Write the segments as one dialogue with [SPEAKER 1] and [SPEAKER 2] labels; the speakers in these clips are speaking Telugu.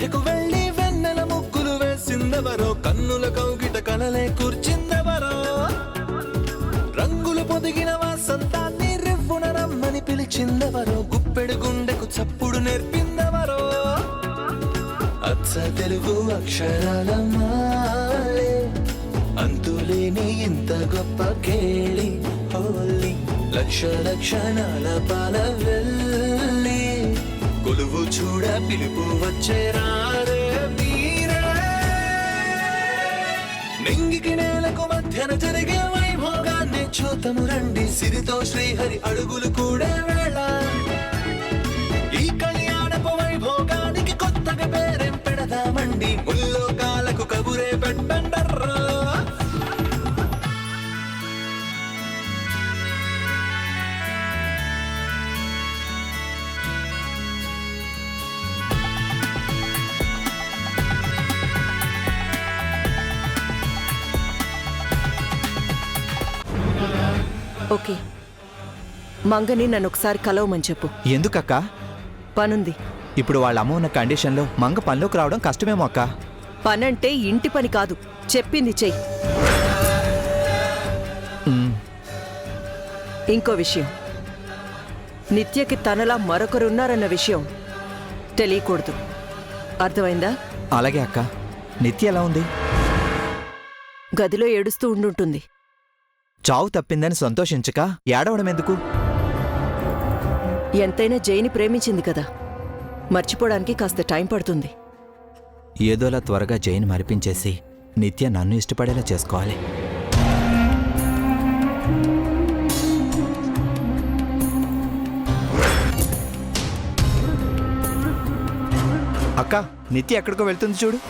[SPEAKER 1] బయటకు వెళ్ళి వెన్నెల ముగ్గులు వేసిందెవరో, కన్నుల కౌగిట కలలే కూర్చిందెవరో, రంగులు పొదిగిన వాసంతాన్ని రివ్వున రమ్మని పిలిచిందెవరో, గుప్పెడు గుండెకు చప్పుడు నేర్పిందెవరో, అచ్చ తెలుగు అక్షరాల మాలే అంతులేని ఇంత గొప్ప కేళి హోలీ, లక్ష లక్షణాల పాల వెళ్ళి కొలువు చూడ పిలుపు వచ్చేరారే మీరే, నింగికి నేలకు మధ్యన జరిగే వైభోగాన్ని చూతము రండి, సిరితో శ్రీహరి అడుగులు కూడా వేళ, ఈ కళ్యాణపు వైభోగానికి కొత్తగా పేరేం పెడదామండి, ముల్లోకాలకు కబురే పెట్టండర్రా.
[SPEAKER 2] ఓకే, మంగని నన్ను ఒకసారి కలవమని చెప్పు.
[SPEAKER 3] ఎందుకక్క?
[SPEAKER 2] పనుంది.
[SPEAKER 3] ఇప్పుడు వాళ్ళ అమ్మ ఉన్న కండిషన్లో మంగ పనిలోకి రావడం కష్టమేమో అక్క.
[SPEAKER 2] పనంటే ఇంటి పని కాదు, చెప్పింది చెయ్యి. ఇంకో విషయం, నిత్యకి తనలా మరొకరున్నారన్న విషయం తెలియకూడదు, అర్థమైందా?
[SPEAKER 3] అలాగే అక్క. నిత్య ఎలా ఉంది?
[SPEAKER 2] గదిలో ఏడుస్తూ ఉండుంటుంది.
[SPEAKER 3] చావు తప్పిందని సంతోషించక ఏడవడం ఎందుకు?
[SPEAKER 2] ఎంతైనా జైని ప్రేమించింది కదా, మర్చిపోవడానికి కాస్త టైం పడుతుంది.
[SPEAKER 3] ఏదోలా త్వరగా జైన్ మరిపించేసి నిత్య నన్ను ఇష్టపడేలా చేసుకోవాలి. అక్క, నిత్య ఎక్కడికో వెళ్తుంది చూడు.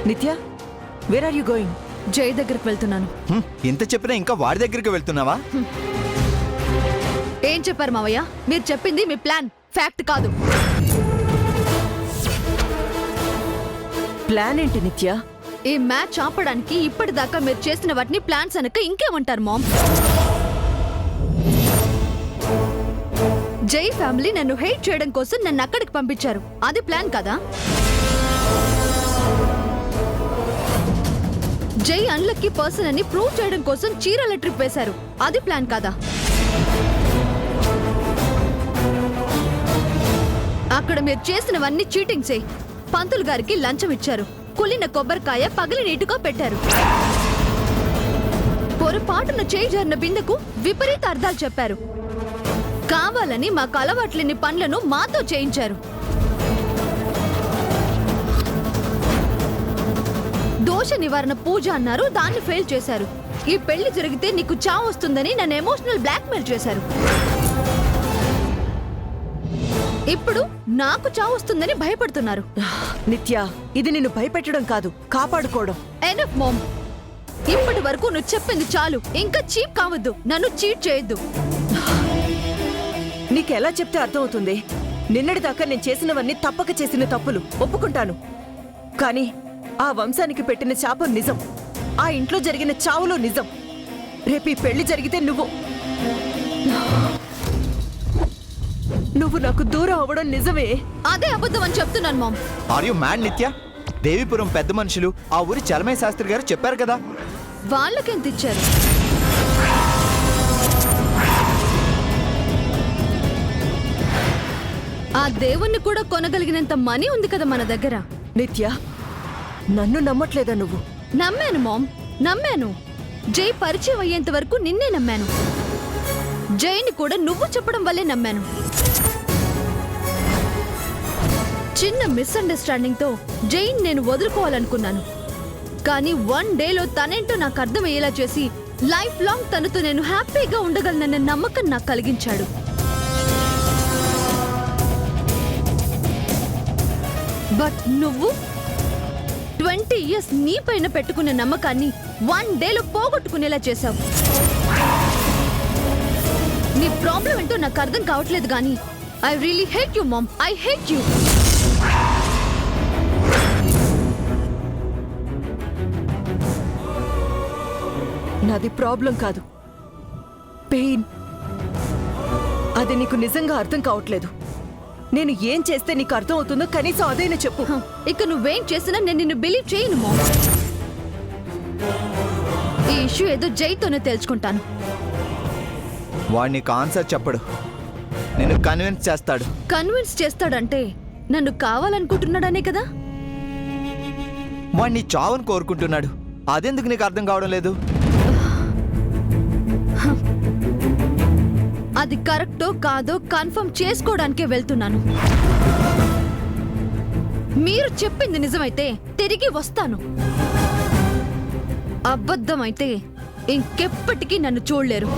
[SPEAKER 2] నిత్య, వేర్ ఆర్ యు గోయింగ్?
[SPEAKER 4] జై దగ్గరికి వెళ్తున్నాను.
[SPEAKER 3] ఇంత చెప్పినా ఇంకా వాడి దగ్గరికి వెళ్తున్నావా?
[SPEAKER 4] ఏం చెప్పారు మావయ్య? మీరు చెప్పింది మీ ప్లాన్, ఫ్యాక్ట్ కాదు.
[SPEAKER 2] ప్లాన్ ఏంటి నిత్య?
[SPEAKER 4] ఈ మ్యాచ్ ఆపడానికి ఇప్పటిదాకా మీరు చేసిన వాటిని ప్లాన్స్ అనక ఇంకేమంటారు మామ్? జై ఫ్యామిలీ నన్ను హెయిట్ చేయడం కోసం నన్ను అక్కడికి పంపించారు, అది ప్లాన్ కదా? జై అన్లక్కీ పర్సన్ అని ప్రూవ్ చేయడం కోసం చీరల ట్రిప్ వేశారు, అది ప్లాన్ కదా? అక్కడ మీరు చేసినవన్నీ చీటింగ్సే. పంతులు గారికి లంచం ఇచ్చారు, కులిన కొబ్బరికాయ పగిలి నీటుగా పెట్టారు, పొరపాటున చేయి జారిన బిందెకు విపరీత అర్థాలు చెప్పారు, కావాలని మాకు అలవాట్లేని పనులను మాతో చేయించారు, దోష నివారణ పూజ అన్నారు, దాన్ని ఫెయిల్ చేశారు, ఈ పెళ్లి జరిగితే నీకు చావు వస్తుందని నన్ను ఎమోషనల్ బ్లాక్మెయిల్ చేశారు, ఇప్పుడు నాకు చావు వస్తుందని భయపడుతున్నారు.
[SPEAKER 2] నిత్య, ఇది నిన్ను భయపెట్టడం కాదు, కాపాడుకోవడం.
[SPEAKER 4] ఎనఫ్ మామ్, ఇప్పటి వరకు నువ్వు చెప్పింది చాలు, ఇంకా చీప్ కావద్దు, నన్ను చీట్ చేయొద్దు.
[SPEAKER 2] నీకెలా చెప్తే అర్థమవుతుంది? నిన్నటిదాకా నేను చేసినవన్నీ తప్పక చేసిన తప్పులు ఒప్పుకుంటాను, కానీ ఆ వంశానికి పెట్టిన శాపం నిజం, ఆ ఇంట్లో జరిగిన చావులో నిజం. రేపు ఈ పెళ్లి జరిగితే నువ్వు నాకు దూరం అవ్వడం నిజమే.
[SPEAKER 4] అదే అబద్ధం అని చెప్తున్నాను మామ్.
[SPEAKER 3] ఆర్ యు మ్యాడ్ నిత్య? దేవిపురం పెద్ద మనుషులు, ఆ ఊరి చలమయ్య శాస్త్రి గారు చెప్పారు కదా.
[SPEAKER 4] వాళ్ళకెంత ఇచ్చారు? ఆ దేవుణ్ణి కూడా కొనగలిగినంత మనీ ఉంది కదా మన దగ్గర.
[SPEAKER 2] నిత్య, నన్ను నమ్మట్లేదా నువ్వు?
[SPEAKER 4] నమ్మాను మామ్, నమ్మాను. జై పరిచయం అయ్యేంత వరకు నిన్నే నమ్మాను, జైని కూడా నువ్వు చెప్పడం వల్లే నమ్మాను. చిన్న మిస్అండర్స్టాండింగ్ తో జైన్ నేను వదులుకోవాలనుకున్నాను, కానీ 1 డేలో తనేంటో నాకు అర్థమయ్యేలా చేసి లైఫ్ లాంగ్ తనతో నేను హ్యాపీగా ఉండగలనన్న నమ్మకం నాకు కలిగించాడు. బట్ నువ్వు 20 ఇయర్స్ నీ పైన పెట్టుకున్న నమ్మకాన్ని 1 డేలో పోగొట్టుకునేలా చేశావు. నీ ప్రాబ్లం ఏంటో నాకు అర్థం కావట్లేదు కానీ I really hate you mom, I hate you.
[SPEAKER 2] అది ప్రాబ్లం కాదు, పెయిన్. అది నీకు నిజంగా అర్థం కావట్లేదు. నేను ఏం చేస్తే నీకు అర్థం అవుతుందో కనీసం అదైనా చెప్పు.
[SPEAKER 4] ఇక నువ్వేం చేసినా నేను నిన్ను బిలీవ్ చేయను మామ్. ఈ ఇష్యూ ఏదో జైతోనే తెలుసుకుంటాను.
[SPEAKER 3] వాడు నీకు ఆన్సర్ చెప్పడు, నిన్ను కన్విన్స్ చేస్తాడు.
[SPEAKER 4] కన్విన్స్ చేస్తాడంటే నన్ను కావాలనుకుంటున్నాడనే కదా.
[SPEAKER 3] వాడు నీ చావును కోరుకుంటున్నాడు. అదెందుకు నీకు అర్థం కావడం లేదు?
[SPEAKER 4] అది కరెక్టో కాదో కన్ఫర్మ్ చేసుకోవడానికే వెళ్తున్నాను. మీరు చెప్పింది నిజమైతే తిరిగి వస్తాను, అబద్ధమైతే ఇంకెప్పటికీ నన్ను చూడలేరు.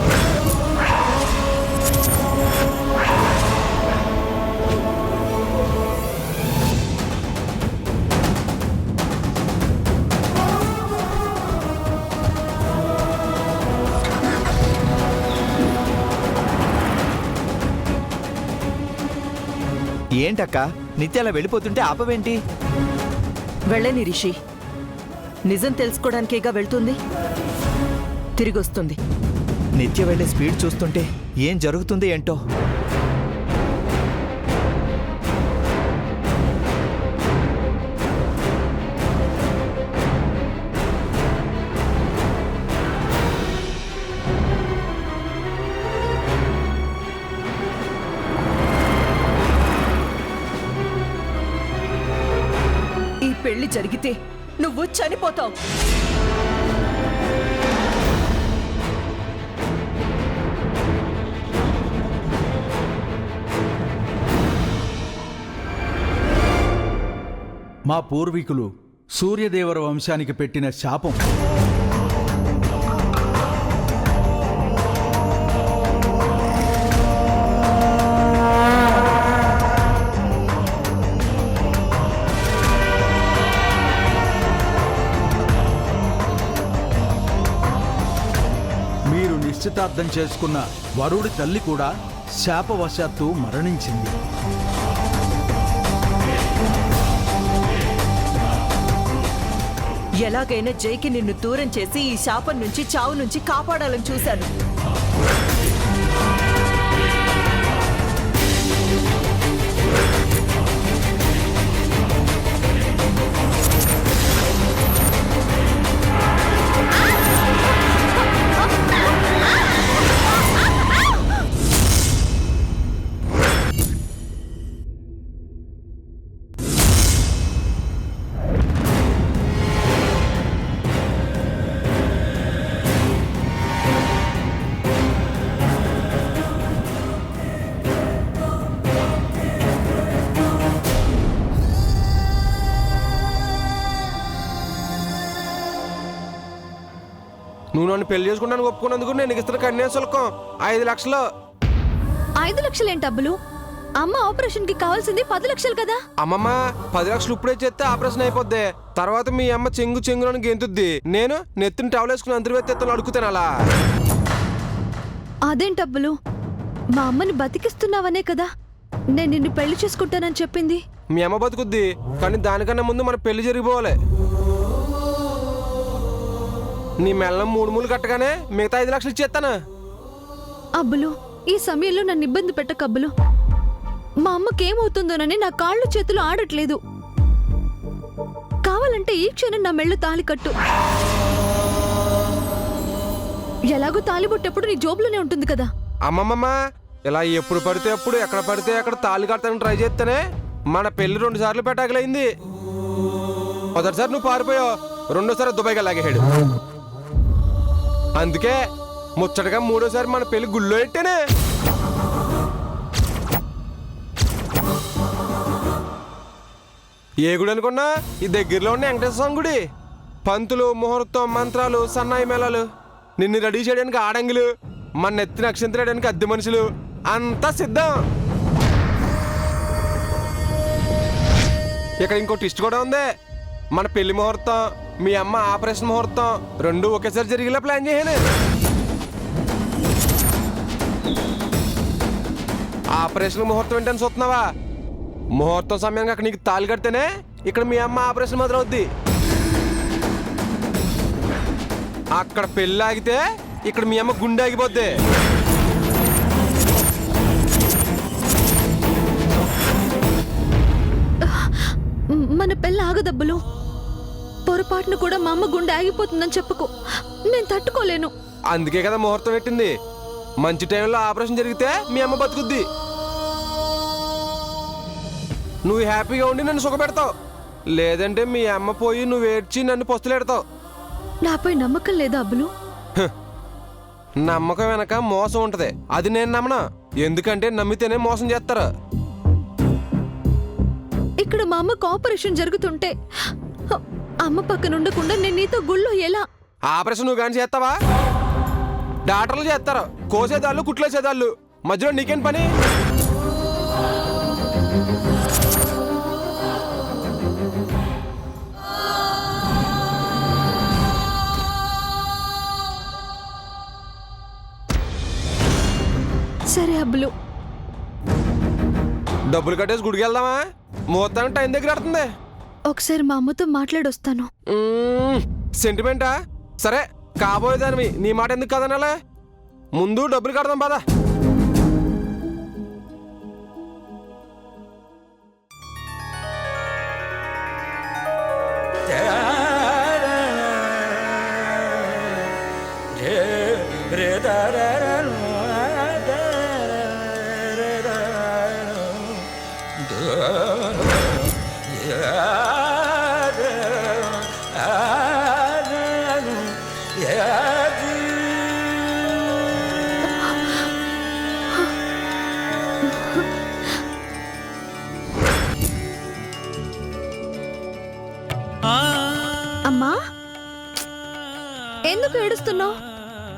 [SPEAKER 3] ఏంటక్క, నిత్య అలా వెళ్ళిపోతుంటే ఆపవేంటి?
[SPEAKER 2] వెళ్ళని రిషి, నిజం తెలుసుకోవడానికేగా వెళ్తుంది, తిరిగి వస్తుంది.
[SPEAKER 3] నిత్య వెళ్ళే స్పీడ్ చూస్తుంటే ఏం జరుగుతుంది ఏంటో.
[SPEAKER 2] ఈ పెళ్లి జరిగితే నువ్వు చనిపోతావు.
[SPEAKER 5] మా పూర్వీకులు సూర్యదేవర వంశానికి పెట్టిన శాపం. మీరు నిశ్చితార్థం చేసుకున్న వరుడి తల్లి కూడా శాపవశాత్తు మరణించింది.
[SPEAKER 2] ఎలాగైనా జైకి నిన్ను దూరం చేసి ఈ శాపం నుంచి, చావు నుంచి కాపాడాలని చూశాను.
[SPEAKER 6] నువ్వు నన్ను పెళ్లి చేసుకుంటాను ఒప్పుకున్నందుకు నేను ఇస్తున్న కన్యాశుల్కం 5 లక్షలు.
[SPEAKER 4] 5 లక్షలేంటి డబ్బులు? అమ్మ ఆపరేషన్ కి కావాల్సింది 10 లక్షలు కదా.
[SPEAKER 6] అమ్మమ్మ 10 లక్షలు ఇప్పుడే చేస్తే ఆపరేషన్ అయిపోద్ది. తర్వాత మీ అమ్మ చెంగులను గెంతుద్ది. నేను నెత్తిని టవల్ వేసుకుని అంతర్వేత్తను అడుగుతాను అలా.
[SPEAKER 4] అదేం డబ్బులు? మా అమ్మని బతికిస్తున్నావనే కదా నేను నిన్ను పెళ్లి చేసుకుంటానని చెప్పింది.
[SPEAKER 6] మీ అమ్మ బతుకుద్ది, కానీ దానికన్నా ముందు మన పెళ్లి జరిగిపోవాలి. నీ మెల్లం 3 మూలు కట్టగానే మిగతా 5 లక్షలు ఇచ్చేస్తాను.
[SPEAKER 4] అబ్బులు, ఈ సమయంలో నన్ను ఇబ్బంది పెట్టక అబ్బులు. మా అమ్మకేమవుతుందోనని నా కాళ్ళు చేతులు ఆడట్లేదు. కావాలంటే ఈ క్షణం నా మెళ్ళు తాళి కట్టు. ఎలాగో తాళిబొట్టేప్పుడు నీ జోబులోనే ఉంటుంది కదా.
[SPEAKER 6] అమ్మమ్మమ్మ, ఇలా ఎప్పుడు పడితే అప్పుడు ఎక్కడ పడితే అక్కడ తాళి కడతానికి ట్రై చేస్తేనే మన పెళ్లి 2 సార్లు పెట్టాకలైంది. మొదటిసారి నువ్వు పారిపోయావు, రెండోసారి దుబాయ్కి లాగేసాడు. అందుకే ముచ్చటగా 3వసారి మన పెళ్లి గుళ్ళో పెట్టానే. ఏ గుడి అనుకున్నా, ఈ దగ్గరలో ఉన్న వెంకటేశ్వర స్వామి గుడి. పంతులు, ముహూర్తం, మంత్రాలు, సన్నాయి మేళాలు, నిన్ను రెడీ చేయడానికి ఆడంగులు, మన నెత్తి నక్షత్రం వేయడానికి అద్దె మనుషులు, అంతా సిద్ధం. ఇక్కడ ఇంకో ట్విస్ట్ కూడా ఉంది. మన పెళ్లి ముహూర్తం, మీ అమ్మ ఆపరేషన్ ముహూర్తం 2 ఒకేసారి జరిగేలా ప్లాన్ చేయను. ఆపరేషన్ ముహూర్తం ఏంటని చూస్తున్నావా? ముహూర్తం సమయానికి అక్కడ నీకు తాళి కడితేనే ఇక్కడ మీ అమ్మ ఆపరేషన్ మొదలవుద్ది. అక్కడ పెళ్ళి ఆగితే ఇక్కడ మీ అమ్మ గుండె ఆగిపోద్ది.
[SPEAKER 4] మన పెళ్ళి ఆగదబ్బులు. పొరపాటును కూడా మా అమ్మ గుండె ఆగిపోతుందని చెప్పుకో, నేను తట్టుకోలేను.
[SPEAKER 6] అందుకే కదా ముహూర్తం పెట్టింది. మంచి టైంలో ఆపరేషన్ జరిగితే మీ అమ్మ బతుకుద్ది. నువ్వు హ్యాపీగా ఉండి నన్ను సుఖపెడతావు, లేదంటే మీ అమ్మ పోయి నువ్వు ఏడ్చి నన్ను పొస్తులెడతావు.
[SPEAKER 4] నాపై నమ్మకం లేదా అబ్బులు?
[SPEAKER 6] నమ్మకం వెనక మోసం ఉంటది, అది నేను నమ్మను. ఎందుకంటే నమ్మితేనే మోసం చేస్తారు.
[SPEAKER 4] ఇక్కడ మా అమ్మకు ఆపరేషన్ జరుగుతుంటే అమ్మ పక్కన ఉండకుండా నేను నీతో గుళ్ళో ఎలా?
[SPEAKER 6] ఆపరేషన్ నువ్వు కానీ చేస్తావా? డాక్టర్లు చేస్తారు, కోసేదాళ్ళు కుట్లేసేదాళ్ళు, మధ్యలో నీకేం పని?
[SPEAKER 4] సరే అబ్బులు,
[SPEAKER 6] డబ్బులు కట్టేసి గుడికి వెళ్దామా? ముహూర్తానికి టైం దగ్గర పడుతుంది.
[SPEAKER 4] ఒకసారి మా అమ్మతో మాట్లాడొస్తాను.
[SPEAKER 6] సెంటిమెంటా? సరే, కాబోయేదానివి నీ మాట ఎందుకు కదనాలే? ముందు డబ్బులు కడదాం పదా.
[SPEAKER 4] అమ్మా, ఎందుకు ఏడుస్తున్నావు?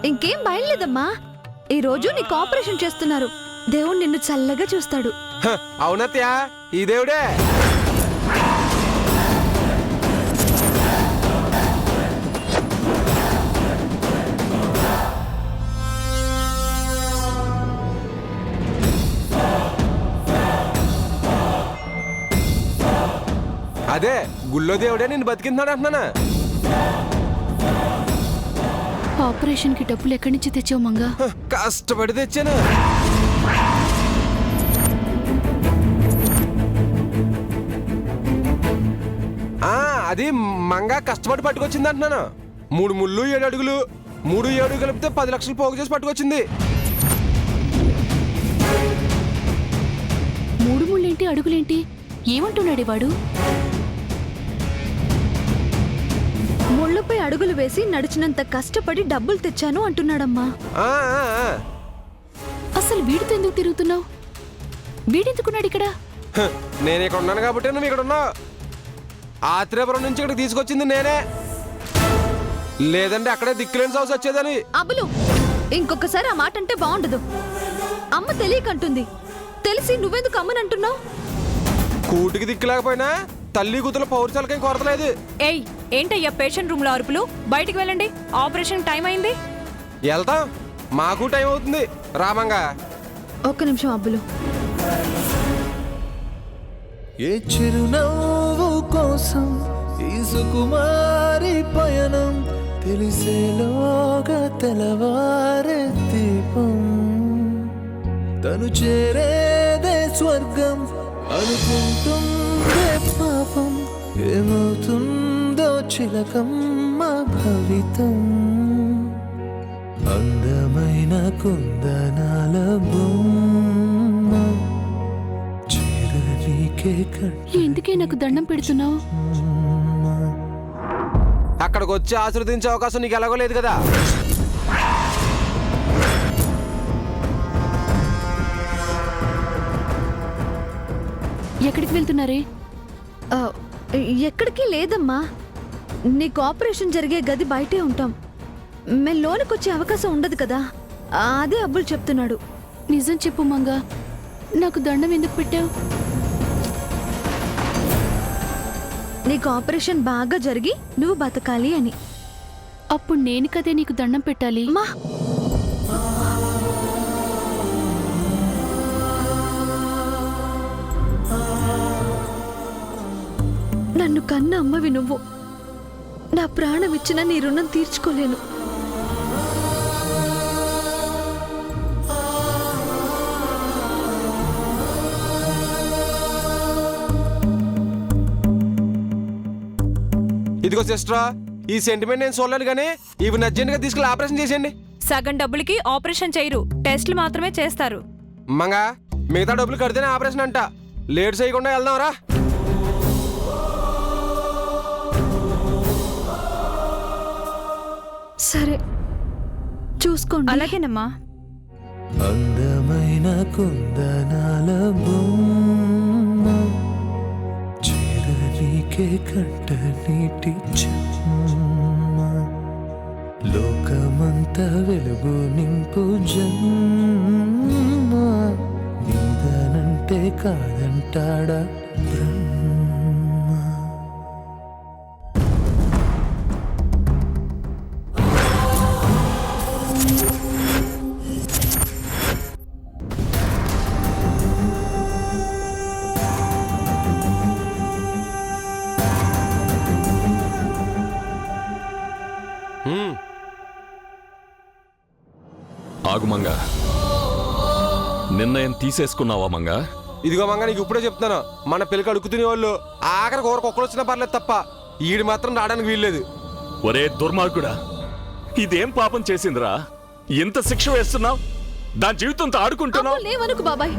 [SPEAKER 4] ఇంకేం భయలేదమ్మా. ఈ రోజు నీకు ఆపరేషన్ చేస్తున్నారు. దేవుడు నిన్ను చల్లగా చూస్తాడు.
[SPEAKER 6] అవునత్యా, ఈ దేవుడే. అదే గుళ్ళో దేవుడే నిన్ను బతికింటున్నాడు అంటున్నానా?
[SPEAKER 7] ఆపరేషన్ కి డబ్బులు ఎక్కడి నుంచి తెచ్చావు మంగా?
[SPEAKER 6] కష్టపడి తెచ్చాను. అది మంగా కష్టపడి పట్టుకొచ్చింది అంటున్నాను. 3 ముళ్ళు 7 అడుగులు, 3, 7 కలిపితే 10 లక్షలు పోగు చేసి పట్టుకొచ్చింది.
[SPEAKER 7] 3 ముళ్ళేంటి, అడుగులేంటి? ఏమంటున్నాడే వాడు?
[SPEAKER 4] ముళ్ళపై అడుగులు వేసి నడిచినంత కష్టపడి డబ్బులు తెచ్చాను అంటున్నాడమ్మా.
[SPEAKER 7] అసలు వీడితో ఎందుకు తిరుగుతున్నావు? వీడెందుకున్నాడు ఇక్కడ?
[SPEAKER 6] నేను ఇక్కడ ఉన్నాను కాబట్టి నువ్వు ఇక్కడ ఉన్నావు. ఆత్రేయపురం నుంచి ఇక్కడికి తీసుకొచ్చింది నేనే, లేదంటే అక్కడే దిక్కులేని హౌస్ వచ్చేదని.
[SPEAKER 4] అబ్బులు, ఇంకొకసారి ఆ మాట అంటే బాగుండదు. అమ్మ తెలియకంటుంది, తెలిసి నువ్వెందుకు అమ్మనంటున్నావు?
[SPEAKER 6] కూటికి దిక్కు లేకపోయినా తల్లి కూతుల పౌరుషాలకేం కొరతలేదు.
[SPEAKER 8] ఏయ్, ఏంటయ్యా పేషెంట్ రూమ్ లో అరుపులు? బయటికి వెళ్ళండి, ఆపరేషన్ టైం అయింది.
[SPEAKER 6] వెళ్తాం, మాకు టైం అవుతుంది. రామంగా
[SPEAKER 4] ఒక్క నిమిషం అబ్బులు.
[SPEAKER 1] ఏ చిరునవ్వు కోసం ఈ సుకుమారి పయనం, తెలిసేలోగా తెలవారే దీపం, తను చేరేదే స్వర్గం అనుకుంటుందే పాపం, ఏమవుతుందో చిలకమ్మ భవితం, అందమైన కుందనాల బొమ్మ చేరనీకే
[SPEAKER 7] ఎందుకే నాకు దండం పెడుతున్నావు?
[SPEAKER 6] అక్కడికి వచ్చి ఆశీర్వదించే అవకాశం నీకు ఎలాగో లేదు కదా.
[SPEAKER 7] ఎక్కడికి వెళ్తున్నారే?
[SPEAKER 4] ఎక్కడికి లేదమ్మా, నీకు ఆపరేషన్ జరిగే గది బయటే ఉంటాం. మేము లోనికి వచ్చే అవకాశం ఉండదు కదా, అదే అబ్బులు చెప్తున్నాడు.
[SPEAKER 7] నిజం చెప్పు మంగా, నాకు దండం ఎందుకు పెట్టావు?
[SPEAKER 4] నీకు ఆపరేషన్ బాగా జరిగి నువ్వు బతకాలి అని.
[SPEAKER 7] అప్పుడు నేను కదే నీకు దండం పెట్టాలి.
[SPEAKER 4] మా నన్ను కన్న అమ్మవి నువ్వు. నా ప్రాణం ఇచ్చినా నీ రుణం తీర్చుకోలేను.
[SPEAKER 6] ఇదిగో సిస్టర్, ఈ సెంటిమెంట్ నేను చూడలేదు కానీ ఇవి అర్జెంట్గా తీసుకెళ్ళి ఆపరేషన్ చేసేయండి.
[SPEAKER 8] సగం డబ్బులకి ఆపరేషన్ చేయరు, టెస్ట్లు మాత్రమే చేస్తారు.
[SPEAKER 6] మంగా మిగతా డబ్బులు కడితేనే ఆపరేషన్ అంట. లేట్ చేయకుండా వెళ్దాంరా.
[SPEAKER 4] సరే చూసుకోండి.
[SPEAKER 8] అలాగేనమ్మా.
[SPEAKER 1] అందమైన కుందనాల బొమ్మ చిరనీకే కంట నీటి చెమ్మ లోకమంత వెలుగు నింపు జన్మ నీదనంటే కాదంటాడా బ్రహ్మ.
[SPEAKER 9] ఆగు మంగా, నిర్ణయం తీసేసుకున్నావా మంగా?
[SPEAKER 6] ఇదిగో మంగా నీకు ఇప్పుడే చెప్తున్నాను, మన పిల్లకి అడుగు తినేవాళ్ళు ఆఖరికి ఒక్కరు వచ్చినా పర్లేదు తప్ప ఈడు మాత్రం రావడానికి వీల్లేదు.
[SPEAKER 9] ఒరే దుర్మార్గుడా, ఇదేం పాపం చేసిందిరా? ఇంత శిక్ష వేస్తున్నావు, దాని జీవితంతో ఆడుకుంటున్నావు.
[SPEAKER 4] అమ్మో, లేవనుకు బాబాయ్.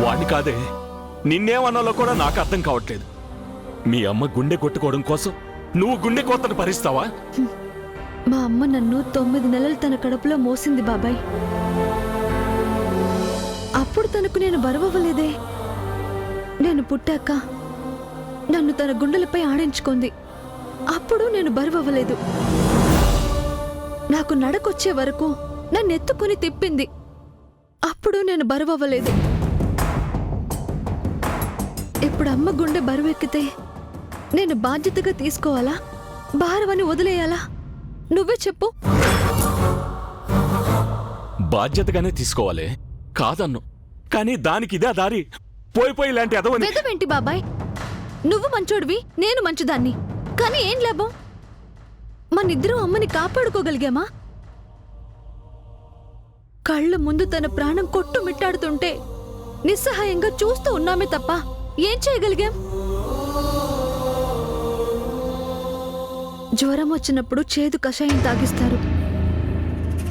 [SPEAKER 9] వాణ్ణి కాదే, నిన్నేమన్నాలో కూడా నాకు అర్థం కావట్లేదు. మీ అమ్మ గుండె కొట్టుకోవడం కోసం నువ్వు గుండె కోతను భరిస్తావా?
[SPEAKER 4] మా అమ్మ నన్ను 9 నెలలు తన కడుపులో మోసింది బాబాయ్. అప్పుడు తనకు నేను బరువవ్వలేదే. నేను పుట్టాక నన్ను తన గుండెలపై ఆడించుకుంది. అప్పుడు నేను బరువవ్వలేదు. నాకు నడకొచ్చే వరకు నన్ను ఎత్తుకుని తిప్పింది. అప్పుడు నేను బరువవ్వలేదు. ఇప్పుడు అమ్మ గుండె బరువెక్కితే నేను బాధ్యతగా తీసుకోవాలా, భారమని వదిలేయాలా? నువ్వే చెప్పు.
[SPEAKER 9] బాధ్యతగానే తీసుకోవాలి కాదన్ను, కానీ దానికి ఇదే దారి. పోయి ఇలాంటి అదవని.
[SPEAKER 4] వెదవేంటి బాబాయ్? నువ్వు మంచోడివి, నేను మంచిదాన్ని. కానీ ఏం లాభం? మనిద్దరం అమ్మని కాపాడుకోగలిగామా? కళ్ళ ముందు తన ప్రాణం కొట్టుమిట్టాడుతుంటే నిస్సహాయంగా చూస్తూ ఉన్నామే తప్ప ఏం చేయగలిగాం? జ్వరం వచ్చినప్పుడు చేదు కషాయం తాగిస్తారు.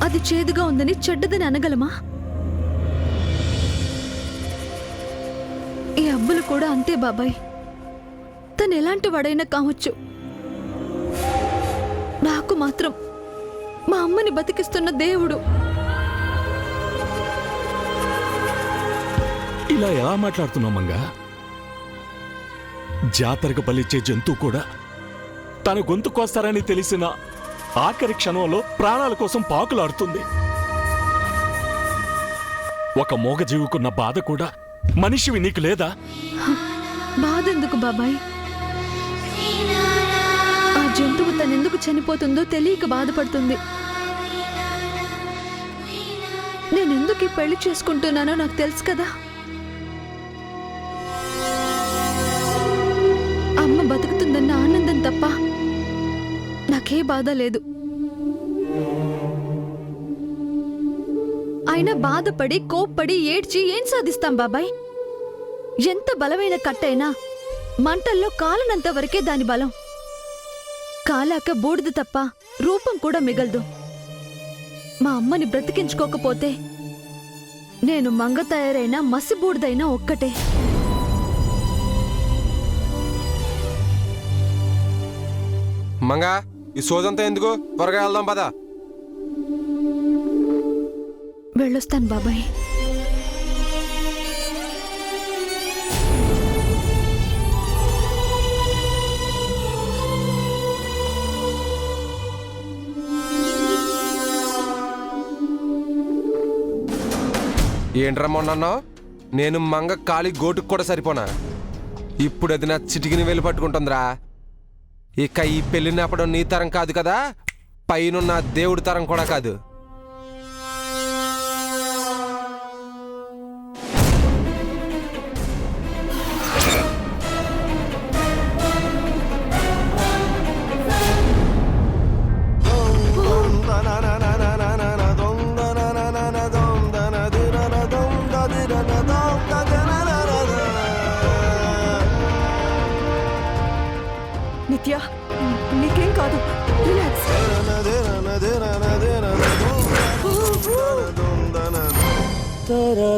[SPEAKER 4] అది చేదుగా ఉందని చెడ్డదని అనగలమా? ఈ అబ్బులు కూడా అంతే బాబాయ్. తను ఎలాంటి వాడైనా కావచ్చు, నాకు మాత్రం మా అమ్మని బతికిస్తున్న దేవుడు.
[SPEAKER 9] ఇలా ఎలా మాట్లాడుతున్నావు మంగా? జాతరకు బలిచ్చే జంతువు కూడా తన గొంతు కోస్తారని తెలిసిన ఆఖరి క్షణంలో ప్రాణాల కోసం పాకులాడుతుంది. ఒక మూగజీవుకున్న బాధ కూడా మనిషివి నీకు లేదా?
[SPEAKER 4] బాధ ఎందుకు బాబాయ్? ఆ జంతువు తనెందుకు చనిపోతుందో తెలియక బాధపడుతుంది. నేనెందుకు ఈ పెళ్లి చేసుకుంటున్నానో నాకు తెలుసు కదా. అమ్మ బతుకుతుందన్న ఆనందం తప్ప నాకే బాధ లేదు. అయినా బాధపడి కోప్పడి ఏడ్చి ఏం సాధిస్తాం బాబాయ్? ఎంత బలమైన కట్టైనా మంటల్లో కాలనంత వరకే దాని బలం. కాలాక బూడిద తప్ప రూపం కూడా మిగలదు. మా అమ్మని బ్రతికించుకోకపోతే నేను మంగ తయారైన మసి బూడిదైనా ఒక్కటే.
[SPEAKER 6] మంగా ఈ సోదంతా ఎందుకు? త్వరగా వెళ్దాం పద.
[SPEAKER 4] వెళ్ళొస్తాను బాబాయ్.
[SPEAKER 6] ఏంట్రా మొన్నన్నావు? నేను మంగ కాలి గోటుకు కూడా సరిపోనా? ఇప్పుడు అది నా చిటికిని వెళ్ళి పట్టుకుంటుందిరా. ఇక ఈ పెళ్లి నాపడం నీ తరం కాదు కదా, పైనున్న దేవుడి తరం కూడా కాదు.
[SPEAKER 2] నిత్య నీకేం కాదు, రిలాక్స్.
[SPEAKER 1] రా